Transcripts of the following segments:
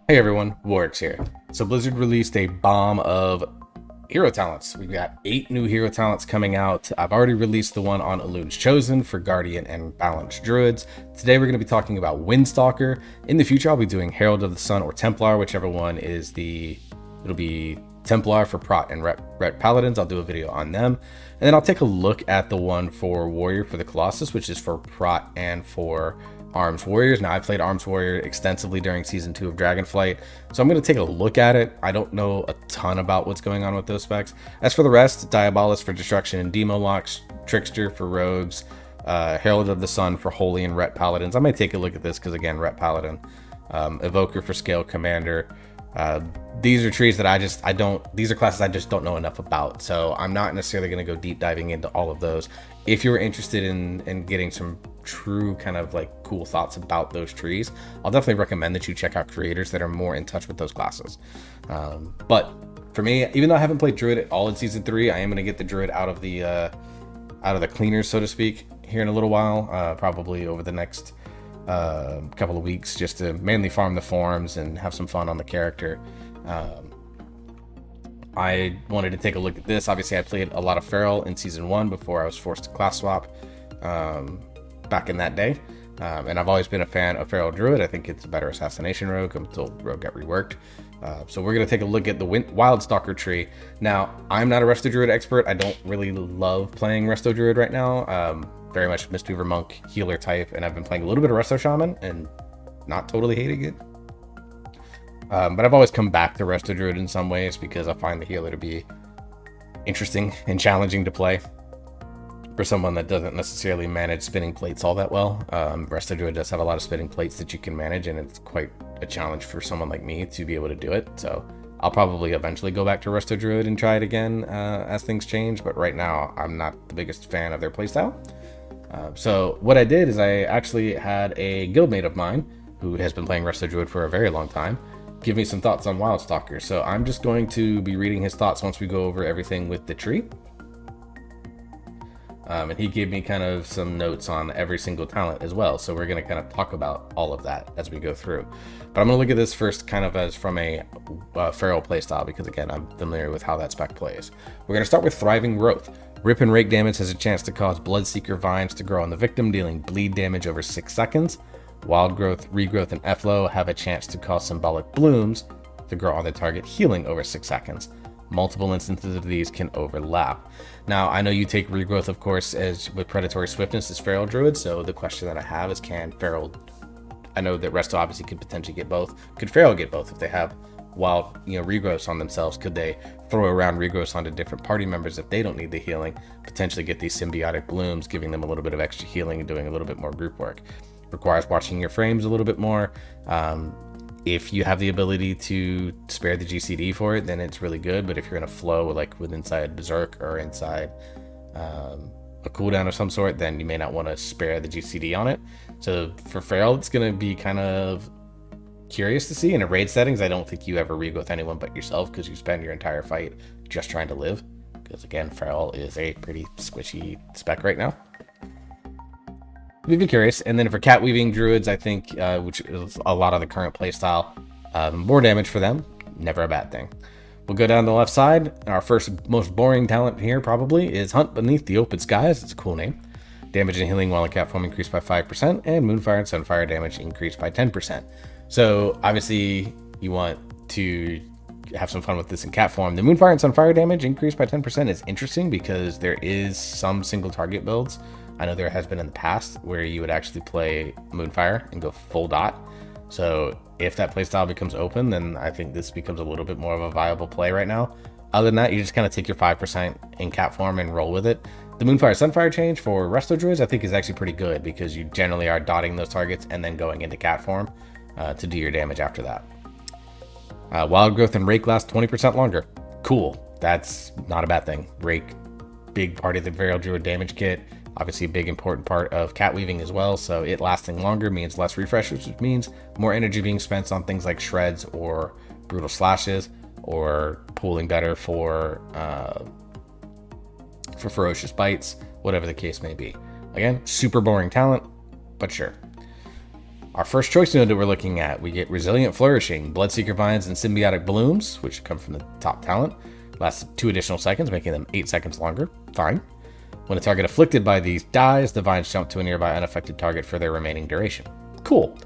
Hey everyone, Warwick's here. So Blizzard released a bomb of hero talents. We've got 8 new hero talents coming out. I've already released the one on Elun's Chosen for Guardian and Balanced Druids. Today we're going to be talking about Wildstalker. In the future I'll be doing Herald of the Sun or Templar, whichever one is it'll be Templar for Prot and Ret Paladins. I'll do a video on them. And then I'll take a look at the one for Warrior for the Colossus, which is for Prot and for Arms Warriors. Now, I played Arms Warrior extensively during Season 2 of Dragonflight, so I'm going to take a look at it. I don't know a ton about what's going on with those specs. As for the rest, Diabolus for Destruction and Demo Locks, Trickster for Rogues, Herald of the Sun for Holy and Ret Paladins. I might take a look at this because, again, Ret Paladin. Evoker for Scale Commander. These are trees that these are classes I just don't know enough about, so I'm not necessarily going to go deep diving into all of those. If you're interested in getting some true kind of like cool thoughts about those trees, I'll definitely recommend that you check out creators that are more in touch with those classes. But for me, even though I haven't played Druid at all in Season 3, I am going to get the Druid out of the cleaners, so to speak, here in a little while, probably over the next couple of weeks, just to mainly farm the forms and have some fun on the character. I wanted to take a look at this. Obviously, I played a lot of Feral in Season 1 before I was forced to class swap back in that day. And I've always been a fan of Feral Druid. I think it's a better assassination rogue until Rogue got reworked. So we're going to take a look at the Wildstalker tree. Now, I'm not a Resto Druid expert. I don't really love playing Resto Druid right now. Very much Mistweaver Monk healer type, and I've been playing a little bit of Resto Shaman and not totally hating it. But I've always come back to Resto Druid in some ways because I find the healer to be interesting and challenging to play for someone that doesn't necessarily manage spinning plates all that well. Resto Druid does have a lot of spinning plates that you can manage, and it's quite a challenge for someone like me to be able to do it. So I'll probably eventually go back to Resto Druid and try it again as things change, but right now I'm not the biggest fan of their playstyle. So what I did is I actually had a guildmate of mine who has been playing Resto Druid for a very long time give me some thoughts on Wildstalker. So I'm just going to be reading his thoughts once we go over everything with the tree. And he gave me kind of some notes on every single talent as well. So we're going to kind of talk about all of that as we go through. But I'm going to look at this first kind of as from a Feral playstyle, because again, I'm familiar with how that spec plays. We're going to start with Thriving Growth. Rip and Rake damage has a chance to cause Bloodseeker vines to grow on the victim, dealing bleed damage over 6 seconds. Wild Growth, Regrowth, and Efflow have a chance to cause Symbolic Blooms to grow on the target, healing over 6 seconds. Multiple instances of these can overlap. Now, I know you take Regrowth, of course, as with Predatory Swiftness as Feral Druid, so the question that I have is, can Feral... I know that Resto obviously could potentially get both. Could Feral get both if they have wild, regrowths on themselves? Could they throw around regrowths onto different party members if they don't need the healing? Potentially get these Symbiotic Blooms, giving them a little bit of extra healing and doing a little bit more group work. Requires watching your frames a little bit more. If you have the ability to spare the GCD for it, then it's really good. But if you're in a flow like with inside Berserk or inside a cooldown of some sort, then you may not want to spare the GCD on it. So for Feral, it's going to be kind of curious to see. In a raid settings, I don't think you ever regrowth anyone but yourself, because you spend your entire fight just trying to live. Because again, Feral is a pretty squishy spec right now. We'd be curious. And then for Cat Weaving Druids, I think, which is a lot of the current playstyle, more damage for them, never a bad thing. We'll go down the left side. Our first most boring talent here probably is Hunt Beneath the Open Skies. It's a cool name. Damage and healing while in cat form increased by 5%, and Moonfire and Sunfire damage increased by 10%. So obviously you want to have some fun with this in cat form. The Moonfire and Sunfire damage increased by 10% is interesting because there is some single target builds. I know there has been in the past where you would actually play Moonfire and go full dot. So if that playstyle becomes open, then I think this becomes a little bit more of a viable play right now. Other than that, you just kind of take your 5% in cat form and roll with it. The Moonfire Sunfire change for Resto Druids I think is actually pretty good, because you generally are dotting those targets and then going into cat form to do your damage after that. Wild Growth and Rake last 20% longer. Cool. That's not a bad thing. Rake, big part of the Feral Druid damage kit. Obviously a big important part of cat weaving as well, so it lasting longer means less refreshes, which means more energy being spent on things like shreds or brutal slashes, or pooling better for ferocious bites, whatever the case may be. Again, super boring talent, but sure. Our first choice node that we're looking at, we get Resilient Flourishing, Bloodseeker Vines, and Symbiotic Blooms, which come from the top talent. Lasts 2 additional seconds, making them 8 seconds longer. Fine. When a target afflicted by these dies, the vines jump to a nearby unaffected target for their remaining duration. Cool.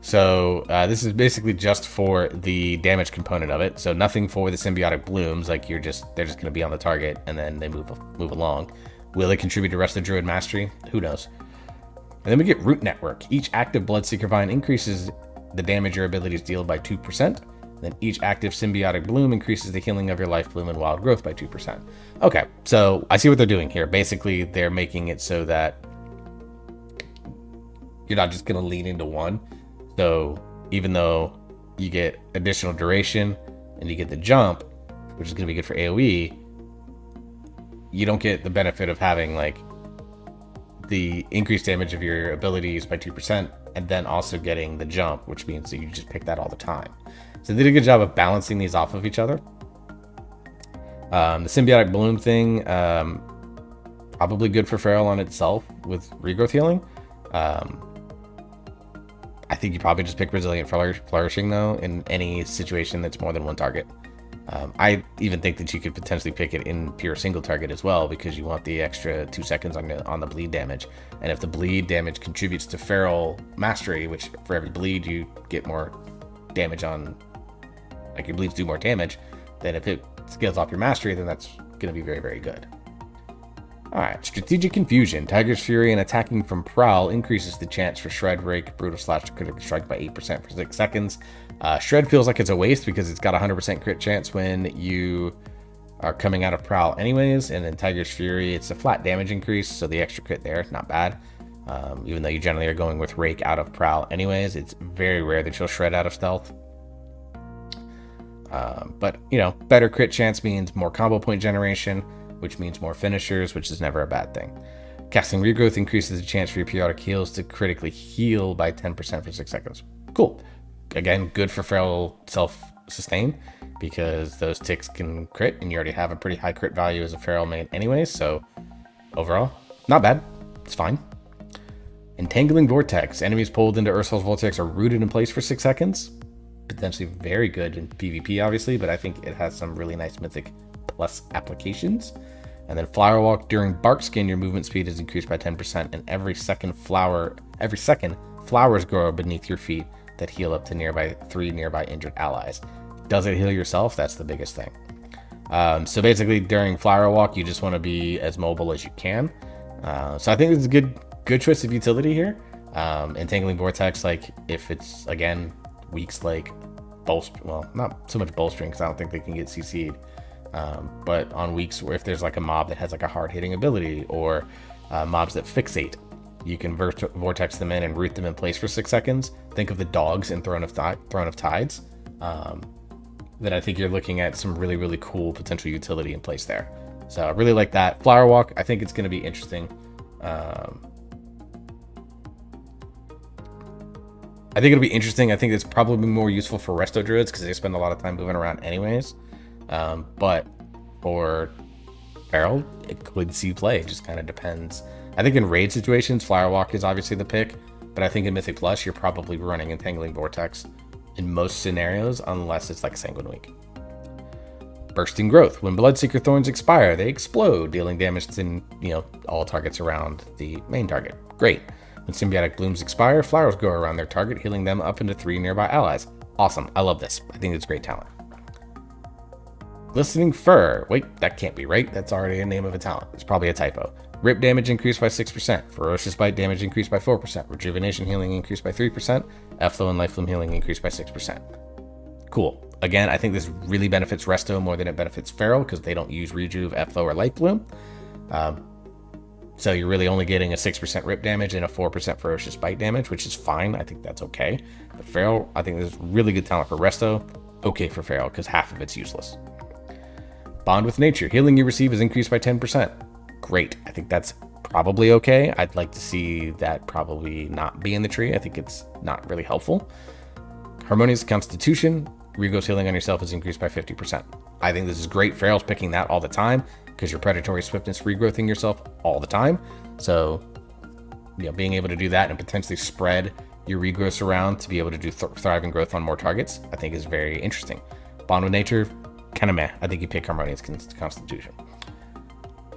So this is basically just for the damage component of it. So nothing for the Symbiotic Blooms, like they're just going to be on the target and then they move along. Will they contribute to Resto Druid Mastery? Who knows? And then we get Root Network. Each active Bloodseeker Vine increases the damage your abilities deal by 2%. Then each active Symbiotic Bloom increases the healing of your Life Bloom and Wild Growth by 2%. Okay, so I see what they're doing here. Basically, they're making it so that you're not just going to lean into one. So even though you get additional duration and you get the jump, which is going to be good for AoE, you don't get the benefit of having like the increased damage of your abilities by 2% and then also getting the jump, which means that you just pick that all the time. So they did a good job of balancing these off of each other. The Symbiotic Bloom thing, probably good for Feral on itself with regrowth healing. I think you probably just pick Resilient Flourishing though in any situation that's more than one target. I even think that you could potentially pick it in pure single target as well because you want the extra 2 seconds on the bleed damage. And if the bleed damage contributes to Feral Mastery, which for every bleed you get more damage on, like your bleeds do more damage, then if it scales off your mastery, then that's going to be very, very good. Alright, Strategic Confusion. Tiger's Fury and attacking from Prowl increases the chance for Shred, Rake, Brutal Slash to critically strike by 8% for 6 seconds. Shred feels like it's a waste because it's got a 100% crit chance when you are coming out of Prowl anyways, and then Tiger's Fury, it's a flat damage increase, so the extra crit there, not bad. Even though you generally are going with Rake out of Prowl anyways, it's very rare that you'll Shred out of Stealth. But, you know, better crit chance means more combo point generation, which means more finishers, which is never a bad thing. Casting Regrowth increases the chance for your periodic heals to critically heal by 10% for 6 seconds. Cool. Again, good for Feral self-sustain because those ticks can crit, and you already have a pretty high crit value as a Feral main anyway, so overall, not bad. It's fine. Entangling Vortex. Enemies pulled into Ursol's Vortex are rooted in place for 6 seconds. Potentially very good in PvP, obviously, but I think it has some really nice Mythic Plus applications. And then Flower Walk. During Bark Skin, your movement speed is increased by 10%, and every second flowers grow beneath your feet that heal up to 3 nearby injured allies. Does it heal yourself? That's the biggest thing. So basically, during Flower Walk, you just want to be as mobile as you can. So I think it's a good choice of utility here. Entangling Vortex, like if it's again weeks like not so much bolstering because I don't think they can get CC'd. But on weeks where if there's like a mob that has like a hard hitting ability or mobs that fixate, you can vortex them in and root them in place for 6 seconds. Think of the dogs in Throne of Tides. Then I think you're looking at some really, really cool potential utility in place there. So I really like that. Flower Walk, I think it's going to be interesting. I think it'll be interesting. I think it's probably more useful for Resto Druids because they spend a lot of time moving around anyways. But for Feral, it could see play. It just kind of depends. I think in raid situations, Flower Walk is obviously the pick, but I think in Mythic Plus, you're probably running Entangling Vortex in most scenarios, unless it's like Sanguine Week. Bursting Growth. When Bloodseeker Thorns expire, they explode, dealing damage to all targets around the main target. Great. When Symbiotic Blooms expire, flowers grow around their target, healing them up into 3 nearby allies. Awesome. I love this. I think it's great talent. Glistening Fur. Wait, that can't be right. That's already a name of a talent. It's probably a typo. Rip damage increased by 6%. Ferocious Bite damage increased by 4%. Rejuvenation healing increased by 3%. F-Flow and Life Bloom healing increased by 6%. Cool. Again, I think this really benefits Resto more than it benefits Feral because they don't use Rejuve, F-Flow, or Life Bloom. So you're really only getting a 6% rip damage and a 4% ferocious bite damage, which is fine. I think that's okay. But Feral, I think this is really good talent for Resto. Okay for Feral because half of it's useless. Bond with Nature. Healing you receive is increased by 10%. Great. I think that's probably okay. I'd like to see that probably not be in the tree. I think it's not really helpful. Harmonious Constitution. Regrowth healing on yourself is increased by 50%. I think this is great. Feral's picking that all the time because you're Predatory Swiftness regrowthing yourself all the time. So, being able to do that and potentially spread your regrowths around to be able to do thriving growth on more targets, I think is very interesting. Bond with nature, kind of meh. I think you pick Harmonious Constitution.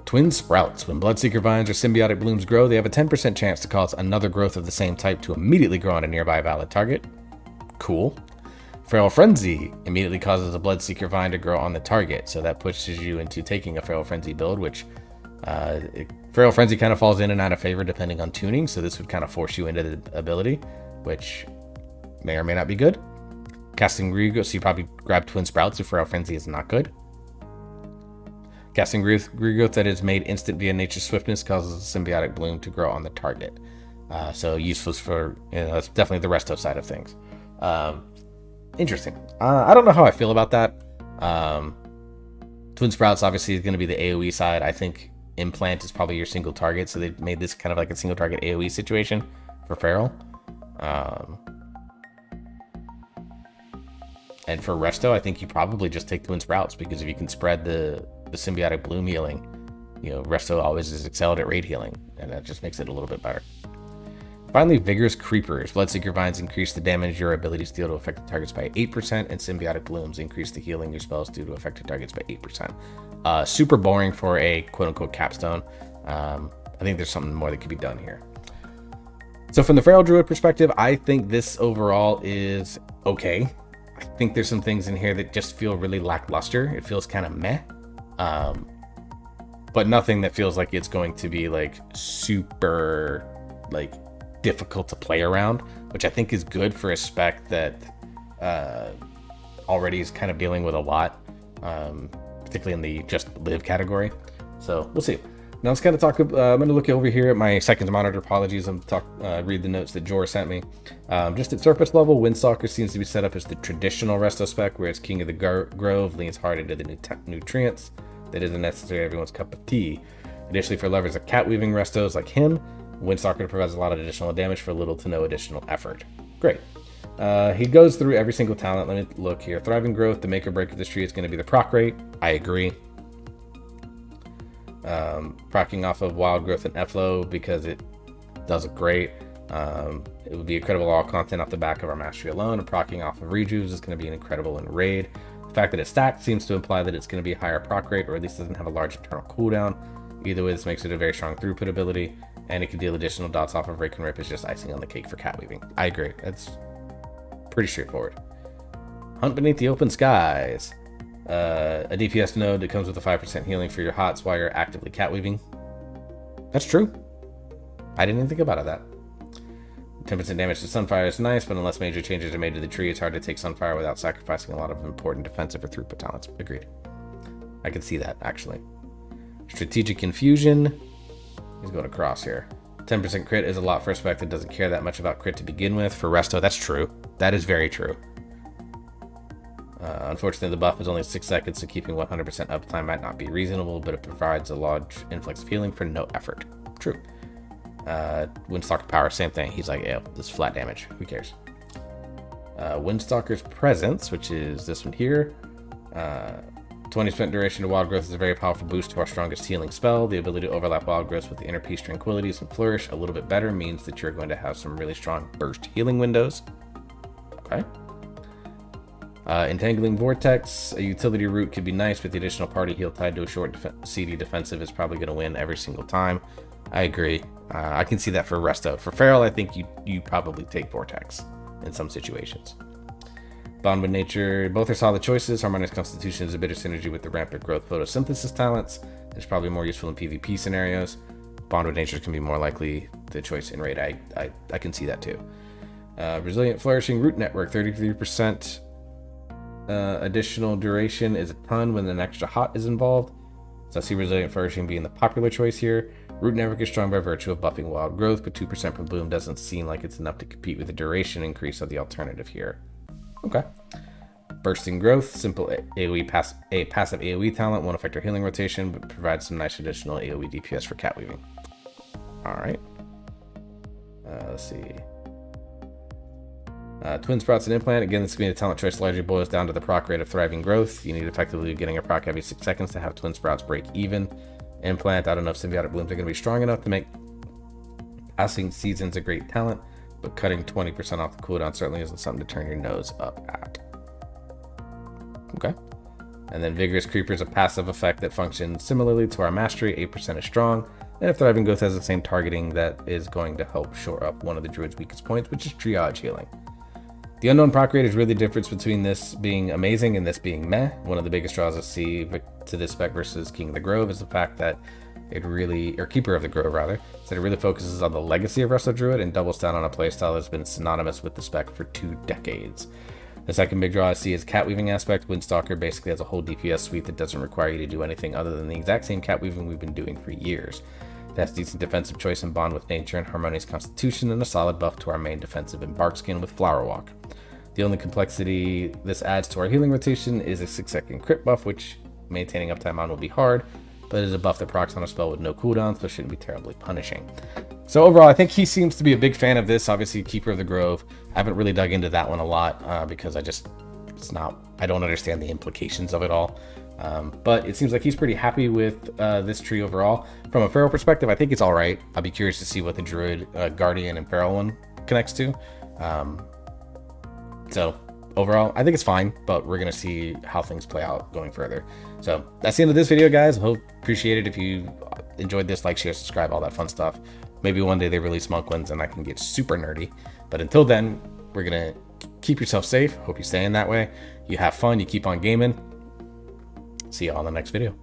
Twin Sprouts. When Bloodseeker vines or symbiotic blooms grow, they have a 10% chance to cause another growth of the same type to immediately grow on a nearby valid target. Cool. Feral Frenzy immediately causes a Bloodseeker vine to grow on the target, so that pushes you into taking a Feral Frenzy build, which Feral Frenzy kind of falls in and out of favor depending on tuning, so this would kind of force you into the ability, which may or may not be good. Casting Regrowth, so you probably grab Twin Sprouts if Feral Frenzy is not good. Casting Regrowth that is made instant via Nature's Swiftness causes a symbiotic bloom to grow on the target. So useful for, that's definitely the Resto side of things. Interesting. I don't know how I feel about that. Twin Sprouts obviously is going to be the AoE side. I think Implant is probably your single target, so they made this kind of like a single target AoE situation for Feral. And for Resto, I think you probably just take Twin Sprouts, because if you can spread the symbiotic bloom healing, Resto always is excelled at raid healing, and that just makes it a little bit better. Finally, Vigorous Creepers. Bloodseeker vines increase the damage your abilities deal to affected targets by 8%, and symbiotic blooms increase the healing your spells do to affected targets by 8%. Super boring for a quote-unquote capstone. I think there's something more that could be done here. So from the Feral Druid perspective, I think this overall is okay. I think there's some things in here that just feel really lackluster. It feels kind of meh. But nothing that feels like it's going to be like super difficult to play around, which I think is good for a spec that already is kind of dealing with a lot, particularly in the just live category. So we'll see. Now let's kind of talk. I'm going to look over here at my seconds monitor. Apologies, I'm read the notes that Jorr sent me. Just at surface level, Wildstalker seems to be set up as the traditional Resto spec, where it's King of the Grove, leans hard into the nutrients that isn't necessarily everyone's cup of tea. Additionally, for lovers of cat weaving Restos like him, Wildstalker provides a lot of additional damage for little to no additional effort. Great. He goes through every single talent. Let me look here. Thriving Growth, the make or break of this tree is going to be the proc rate. I agree. Procking off of Wild Growth and Efflow because it does it great. It would be incredible all content off the back of our mastery alone, and procking off of Rejuves is going to be an incredible in raid. The fact that it's stacked seems to imply that it's going to be a higher proc rate, or at least doesn't have a large internal cooldown. Either way, this makes it a very strong throughput ability, and it can deal additional dots off of Rake and Rip is just icing on the cake for cat weaving. I agree. That's pretty straightforward. Hunt Beneath the Open Skies. A DPS node that comes with a 5% healing for your hots while you're actively cat weaving. That's true. I didn't even think about that. 10% damage to Sunfire is nice, but unless major changes are made to the tree, it's hard to take Sunfire without sacrificing a lot of important defensive or throughput talents. Agreed. I can see that, actually. Strategic Infusion. He's going across here. 10% crit is a lot for a spec that doesn't care that much about crit to begin with. For Resto, that's true. That is very true. Unfortunately, the buff is only 6 seconds, so keeping 100% uptime might not be reasonable, but it provides a large influx of healing for no effort. True. Wildstalker power, same thing. He's like, yeah, this is flat damage. Who cares? Wildstalker's Presence, which is this one here. 20% duration to Wild Growth is a very powerful boost to our strongest healing spell. The ability to overlap Wild Growth with the Inner Peace, Tranquilities, and Flourish a little bit better means that you're going to have some really strong burst healing windows. Okay. Entangling Vortex, a utility route could be nice, but the additional party heal tied to a short CD defensive is probably going to win every single time. I agree. I can see that for Resto. For Feral, I think you probably take Vortex in some situations. Bond with Nature, both are solid choices. Harmonious Constitution is a bit of synergy with the Rampant Growth Photosynthesis talents. It's probably more useful in PvP scenarios. Bond with Nature can be more likely the choice in raid. I can see that too. Resilient Flourishing Root Network, 33% additional duration is a ton when an extra hot is involved. So I see Resilient Flourishing being the popular choice here. Root Network is strong by virtue of buffing Wild Growth, but 2% per bloom doesn't seem like it's enough to compete with the duration increase of the alternative here. Okay. Bursting Growth, simple AoE passive AoE talent, won't affect our healing rotation, but provides some nice additional AoE DPS for cat weaving. Alright. Let's see. Twin Sprouts and Implant. Again, this is going to be a talent choice largely boils down to the proc rate of Thriving Growth. You need effectively getting a proc every 6 seconds to have Twin Sprouts break even. Implant, I don't know if Symbiotic Blooms are going to be strong enough to make Passing Seasons a great talent, but cutting 20% off the cooldown certainly isn't something to turn your nose up at. Okay. And then Vigorous Creeper is a passive effect that functions similarly to our Mastery. 8% is strong, and if Thriving Growth has the same targeting, that is going to help shore up one of the Druid's weakest points, which is Triage Healing. The Unknown proc rate is really the difference between this being amazing and this being meh. One of the biggest draws I see to this spec versus King of the Grove is the fact that it really, or Keeper of the Grove rather, is that it really focuses on the legacy of Resto Druid and doubles down on a playstyle that's been synonymous with the spec for 2 decades. The second big draw I see is Cat Weaving aspect. Wildstalker basically has a whole DPS suite that doesn't require you to do anything other than the exact same cat weaving we've been doing for years. It has decent defensive choice and bond with nature and harmonious constitution, and a solid buff to our main defensive Embark skin with Flower Walk. The only complexity this adds to our healing rotation is a 6-second crit buff, which maintaining uptime on will be hard, but it is a buff that procs on a spell with no cooldown, so it shouldn't be terribly punishing. So overall, I think he seems to be a big fan of this. Obviously, Keeper of the Grove. I haven't really dug into that one a lot because I don't understand the implications of it all. But it seems like he's pretty happy with this tree overall. From a Feral perspective, I think it's all right. I'll be curious to see what the Druid, Guardian, and Feral one connects to. So overall, I think it's fine, but we're going to see how things play out going further. So that's the end of this video, guys. Hope appreciate it. If you enjoyed this, like, share, subscribe, all that fun stuff. Maybe one day they release monk ones and I can get super nerdy. But until then, we're going to keep yourself safe. Hope you stay in that way. You have fun. You keep on gaming. See you all in the next video.